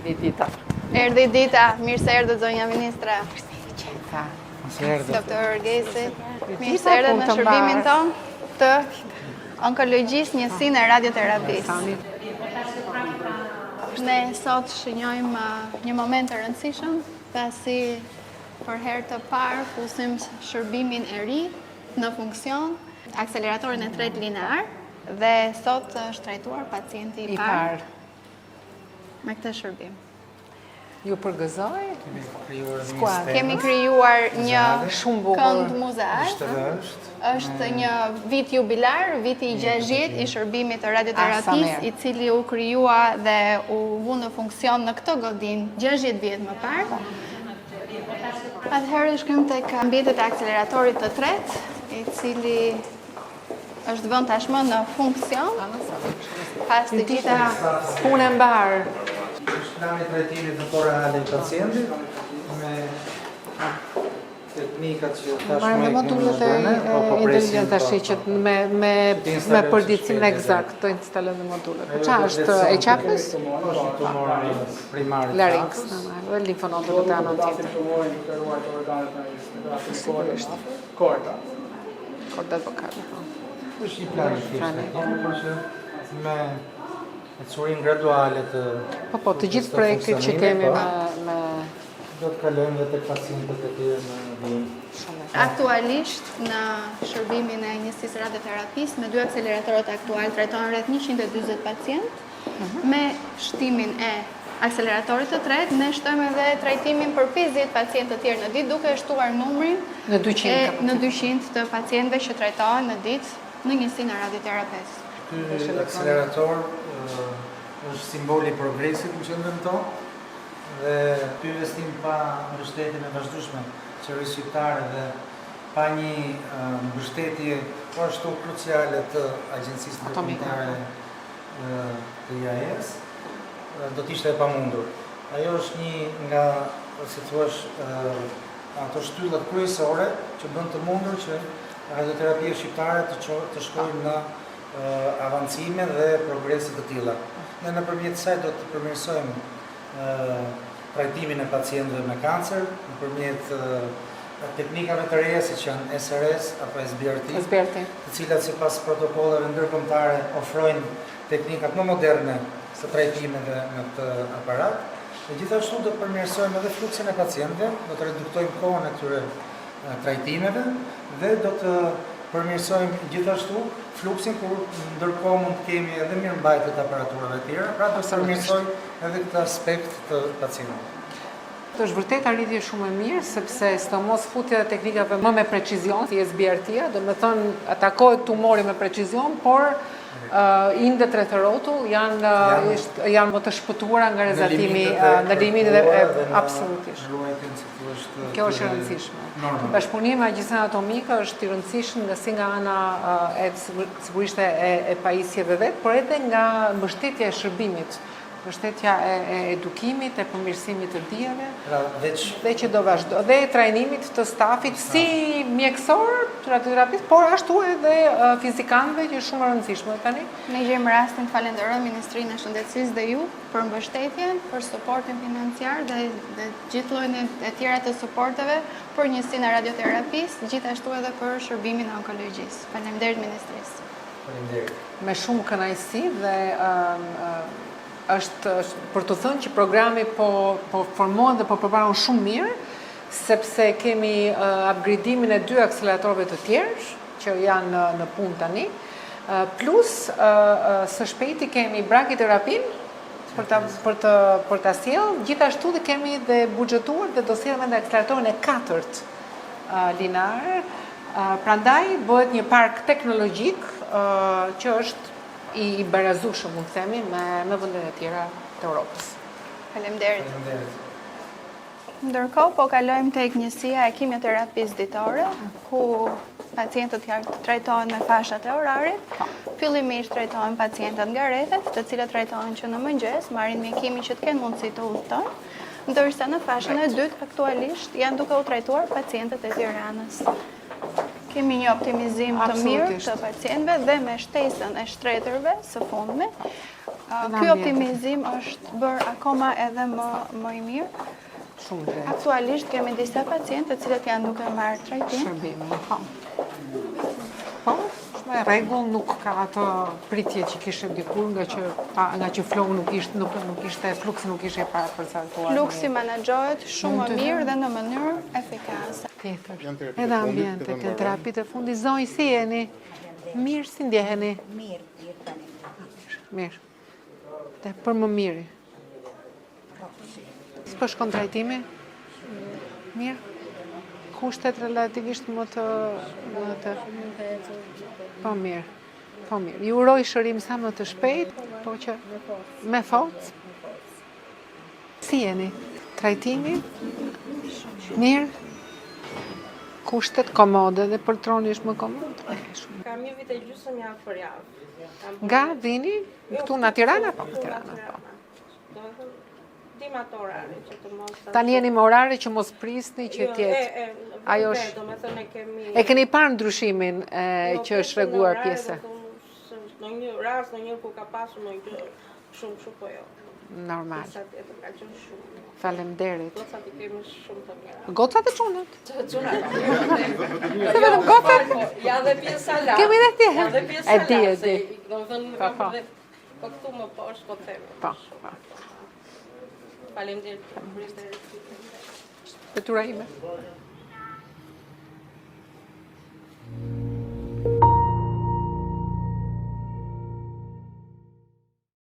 Dita. Erdhi dita, mirë se erdhët zonja ministre. Erdhët. Doktor Gesi, mirë se erdhët në shërbimin ton të onkologjisë njësinë e radioterapisë. Ne sot shënjojmë një moment të rëndësishëm, pasi për herë të parë fusim shërbimin e ri në funksion, akseleratorin e tretë linear, dhe sot është trajtuar pacienti i parë me këtë shërbim. Ju përgëzoj? Kemi krijuar një kënd muzeak. Është një vit jubilar, viti i 60 i shërbimit të radioterapisë, i cili u krijua dhe u vu në funksion në këtë godin 60 vjet më parë. Atëherë shkojmë tek ambientet e akseleratorit të tretë, i cili është vënë tashmë në funksion. Pas të gjitha punë e mbarë. Plani trajtimit në kohë reale i pacientit me teknikat që tashmë kemi në zënë, inteligjente që me përditësimin eksakt të instalojmë module. Po çfarë është e qapës? Tumor primar. Larynx, dhe limfonodët të anën tjetër. Sigurisht. Korda vokale. Është një plan i thjeshtë, por që me curim graduale të... Po, të gjithë projektit që kemi me... Do të kalojmë dhe të pacientët e tjerë në vijim. Aktualisht, në shërbimin e njësisë radioterapisë, me 2 akseleratorët aktual, trajtojnë rreth 140 pacient, me shtimin e akseleratorit të tretë, ne shtojmë edhe trajtimin për 50 pacient të tjerë në ditë, duke shtuar numrin në 200 të pacientëve që trajtohen në ditë në njësinë e radioterapisë. Ky akselerator është simboli i progresit në qendrën tonë dhe ky investim pa mbështetjen e vazhdueshme qeverisë shqiptare dhe pa një mbështetje po ashtu kruciale të Agjencisë Ndërkombëtare të IAS do të ishte e pamundur. Ajo është një nga, si thua, ato shtyllat kryesore që bën të mundur që radioterapia shqiptare të shkojë në avancime dhe progrese të tilla. Ne nëpërmjet saj do të përmirësojmë trajtimin e pacientëve me kancer, nëpërmjet teknikave të reja siç janë SRS apo SBRT, të cilat sipas protokolleve ndërkombëtare ofrojnë teknikat më moderne të trajtimeve me këtë aparat. Dhe gjithashtu do të përmirësojmë edhe fluksin e pacientëve, do të reduktojmë kohën e këtyre trajtimeve dhe do të përmirësojmë gjithashtu fluksin kur ndërkohë mund të kemi edhe mirëmbajtje të aparaturave të tjera, pra do të përmirësojmë edhe këtë aspekt të pacientit. Kjo është vërtet arritje shumë e mirë, sepse sidomos futja e teknikave më me precizion, si SBRT-a, do të thonë atakohet tumori me precizion, por indet rreth rrotull janë më të shpëtuara nga rezatimi në limitet e absolutisht. Kjo është e rëndësishme. Bashkëpunimi me Agjencinë Anatomike është i rëndësishëm nga ana sigurisht e pajisjeve vet, por edhe nga mbështetja e shërbimit, mbështetja e edukimit, e përmirësimit të dijave, dhe që do vazhdo, dhe trajnimit të stafit si mjekësor të radioterapisë, por ashtu edhe fizikanëve që është shumë e rëndësishme tani. Ne gjejmë rastin të falenderojmë Ministrinë e Shëndetësisë dhe ju për mbështetjen, për suportin financiar dhe gjithë llojin e tjera të suporteve për njësinë e radioterapisë, gjithashtu edhe për shërbimin e onkologjisë. Faleminderit Ministrisë. Faleminderit. Me shumë kënaqësi dhe është për të thënë që programi po formohet dhe po përparon shumë mirë, sepse kemi upgradimin e 2 akseleratorëve të tjerë që janë në punë tani, plus së shpejti kemi brakiterapinë për ta sjellë, gjithashtu dhe kemi dhe buxhetuar dhe do sjellëm edhe akseleratorin e 4 linear, prandaj bëhet një park teknologjik që është i barazueshëm, mund të themi, me vendet e tjera të Europës. Faleminderit. Ndërkohë, po kalojmë tek njësia e kimioterapisë ditore, ku pacientët trajtohen me fashat e orarit. Fillimisht trajtohen pacientët nga rrethet, të cilët trajtohen që në mëngjes, marrin mjekimin që të kenë mundësi të udhtojnë, ndërsa në fashën e dytë aktualisht janë duke u trajtuar pacientët e Tiranës. Kemi një optimizim të mirë të pacientëve dhe me shtesën e shtretërve së fundmi, Ky optimizim është bërë akoma edhe më i mirë. Shumë drejt. Aktualisht kemi disa pacientë të cilët janë duke marrë trajtim. Shërbime, po. Po, është me rregull, nuk ka atë pritje që kishte dikur nga që flow nuk ishte fluksi nuk ishte pa përcaktuar. Fluksi menaxhohet shumë më mirë dhe në mënyrë efikase. Tjetër. Edhe ambientet e terapitë e fundit. Zonjë, si jeni? Mirë, si ndjeheni? Mirë. Dhe për më miri. Si po shkon trajtimi? Mirë. Kushtet relativisht më të... Po mirë. Po mirë. Ju uroj shërim sa më të shpejt, po që me forcë. Si jeni? Trajtimi? Mirë. Kushtet komode dhe poltroni është më komod. Kam një vit e gjysmë javë për javë. Nga vini? Këtu në Tirana? Po, në Tirana, po. Dim ato orare që të mos... Tani jeni me orare që mos prisni që tjetë. Ajo është... Do me thënë e kemi... E keni parë ndryshimin që është reguar pjese? Në një rast, në një ku ka pasur në një shumë po jo. Normal. Sa tjetër ka qenë shumë. Faleminderit. Gocat i kemi shumë të mira. Gocat e çunat? Çunat. Jo, gocat? Ja dhe pjesa la. Kemi dhe tje. Ja dhe pjesa la. E di. Do me thënë, po këtu më poshtë, po themi. Po. Faleminderit. Detyra ime.